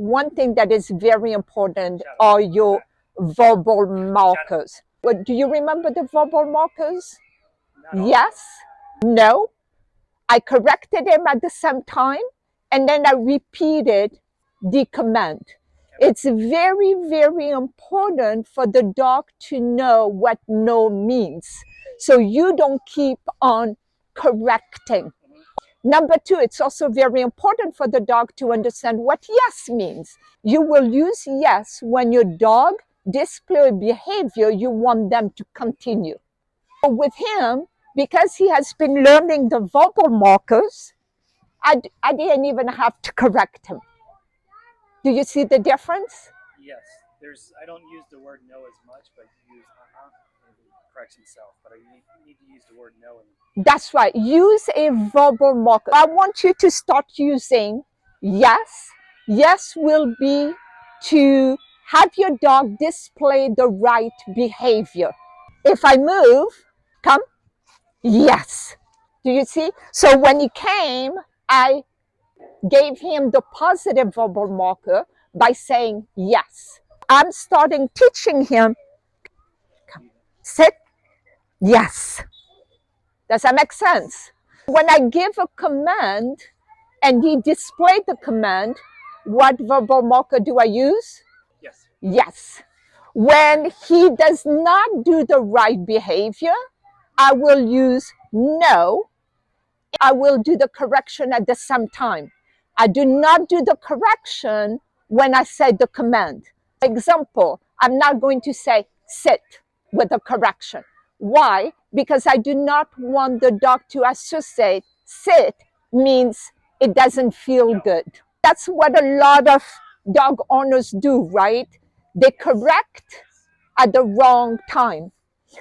one thing that is very important are your verbal markers. But do you remember the verbal markers? Yes, no. I corrected him at the same time, and then I repeated the command. It's very, very important for the dog to know what no means. So you don't keep on correcting. Number two, it's also very important for the dog to understand what yes means. You will use yes when your dog displays behavior you want them to continue. With him, because he has been learning the verbal markers, I didn't even have to correct him. Do you see the difference? Yes. I don't use the word no as much, but use and he corrects himself. But I need to use the word no. That's right. Use a verbal marker. I want you to start using yes. Yes will be to have your dog display the right behavior. If I move, come, yes. Do you see? So when he came, I gave him the positive verbal marker by saying yes. I'm starting teaching him, come, sit, yes. Does that make sense? When I give a command and he displayed the command, what verbal marker do I use? Yes. Yes. When he does not do the right behavior, I will use no. I will do the correction at the same time. I do not do the correction when I say the command. For example, I'm not going to say sit with a correction. Why? Because I do not want the dog to associate sit means it doesn't feel good. That's what a lot of dog owners do, right? They correct at the wrong time.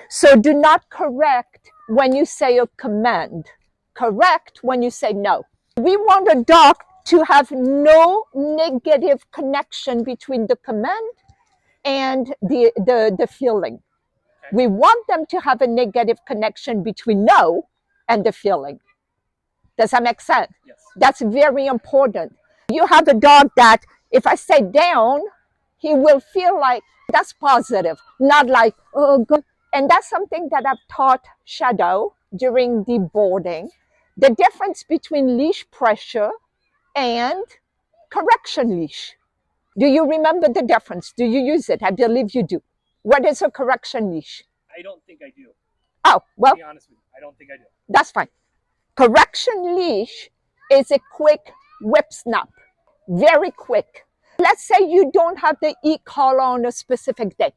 So do not correct when you say a command. Correct when you say no. We want a dog to have no negative connection between the command and the feeling. We want them to have a negative connection between no and the feeling. Does that make sense? Yes. That's very important. You have a dog that if I say down, he will feel like that's positive, not like, oh, good. And that's something that I've taught Shadow during the boarding. The difference between leash pressure and correction leash. Do you remember the difference? Do you use it? I believe you do. What is a correction leash? I don't think I do. Oh, well, to be honest with you, I don't think I do. That's fine. Correction leash is a quick whip snap, very quick. Let's say you don't have the e-collar on a specific day,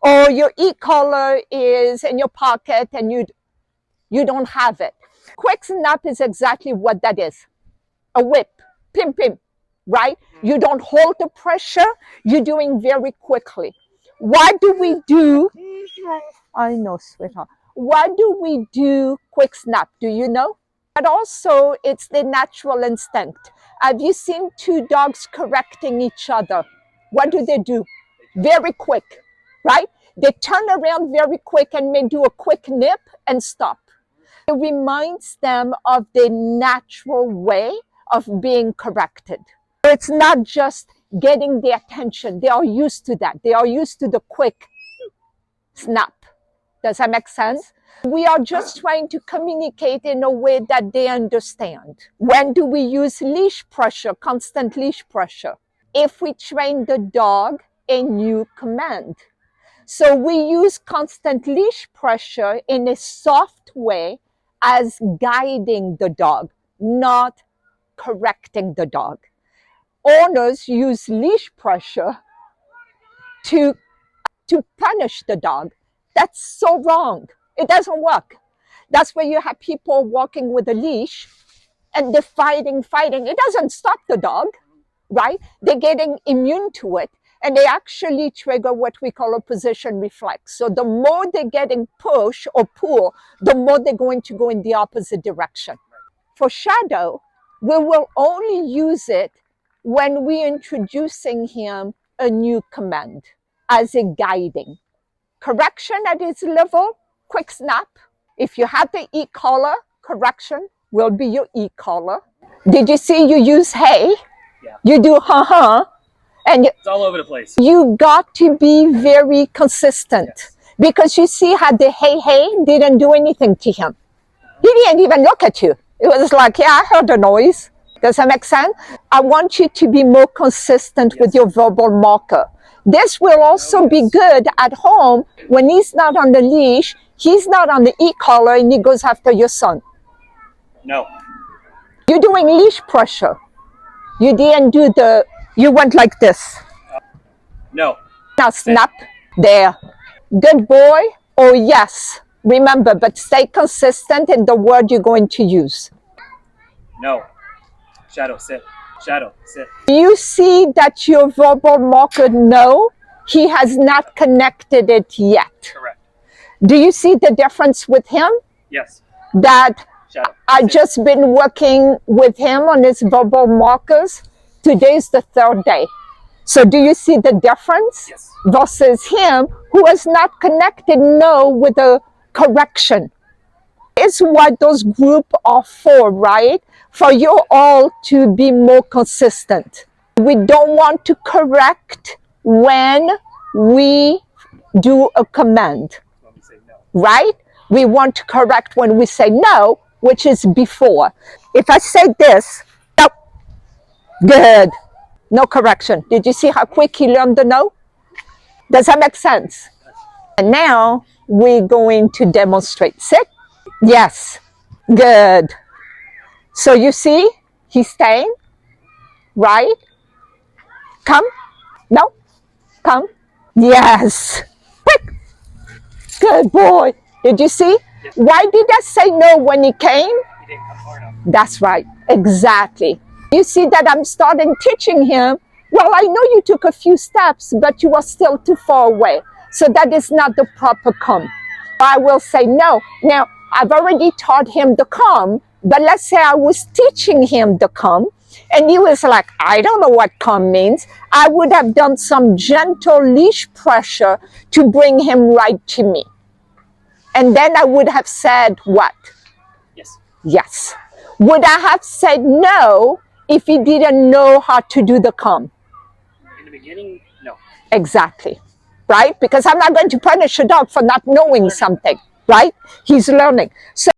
or your e-collar is in your pocket and you don't have it. Quick snap is exactly what that is. A whip, pim, pim, right? You don't hold the pressure, you're doing very quickly. Why do we do, I know, sweetheart. Why do we do quick snap? Do you know? But also, it's the natural instinct. Have you seen two dogs correcting each other? What do? Very quick, right? They turn around very quick and may do a quick nip and stop. It reminds them of the natural way of being corrected. It's not just getting the attention. They are used to that. They are used to the quick snap. Does that make sense? We are just trying to communicate in a way that they understand. When do we use leash pressure, constant leash pressure? If we train the dog a new command. So we use constant leash pressure in a soft way as guiding the dog, not correcting the dog. Owners use leash pressure to punish the dog. That's so wrong. It doesn't work. That's where you have people walking with a leash and they're fighting. It doesn't stop the dog, right? They're getting immune to it and they actually trigger what we call a position reflex. So the more they're getting push or pull, the more they're going to go in the opposite direction. For Shadow, we will only use it when we're introducing him a new command as a guiding. Correction at his level, quick snap. If you have the e-collar, correction will be your e-collar. Did you see you use hey? Yeah. You do ha-ha. And It's all over the place. you got to be very consistent. Yes. Because you see how the hey didn't do anything to him. He didn't even look at you. It was like, yeah, I heard the noise. Does that make sense? I want you to be more consistent with your verbal marker. This will also be good at home when he's not on the leash, he's not on the e-collar, and he goes after your son. No. You're doing leash pressure. You didn't do you went like this. No. Now snap. There. Good boy. Oh, yes. Remember, but stay consistent in the word you're going to use. No. Shadow, sit. Shadow, sit. You see that your verbal marker, no, he has not connected it yet. Correct. Do you see the difference with him? Yes. That Shadow. I've just been working with him on his verbal markers. Today's the third day. So do you see the difference? Yes. Versus him who has not connected no with a correction. It's what those groups are for, right? For you all to be more consistent. We don't want to correct when we do a command, When we say no. right? We want to correct when we say no, which is before. If I say this, no, good, no correction. Did you see how quick he learned the no? Does that make sense? And now we're going to demonstrate. Sit. Yes. Good. So you see, he's staying, right? Come. No. Come. Yes. Quick. Good boy. Did you see? Yes. Why did I say no when he came? He didn't come far enough. That's right. Exactly. You see that I'm starting teaching him. Well, I know you took a few steps, but you are still too far away. So that is not the proper come. I will say no. Now, I've already taught him the come, but let's say I was teaching him the come, and he was like, I don't know what come means. I would have done some gentle leash pressure to bring him right to me. And then I would have said what? Yes. Yes. Would I have said no if he didn't know how to do the come? In the beginning, no. Exactly. Right? Because I'm not going to punish a dog for not knowing something. Right? He's learning. So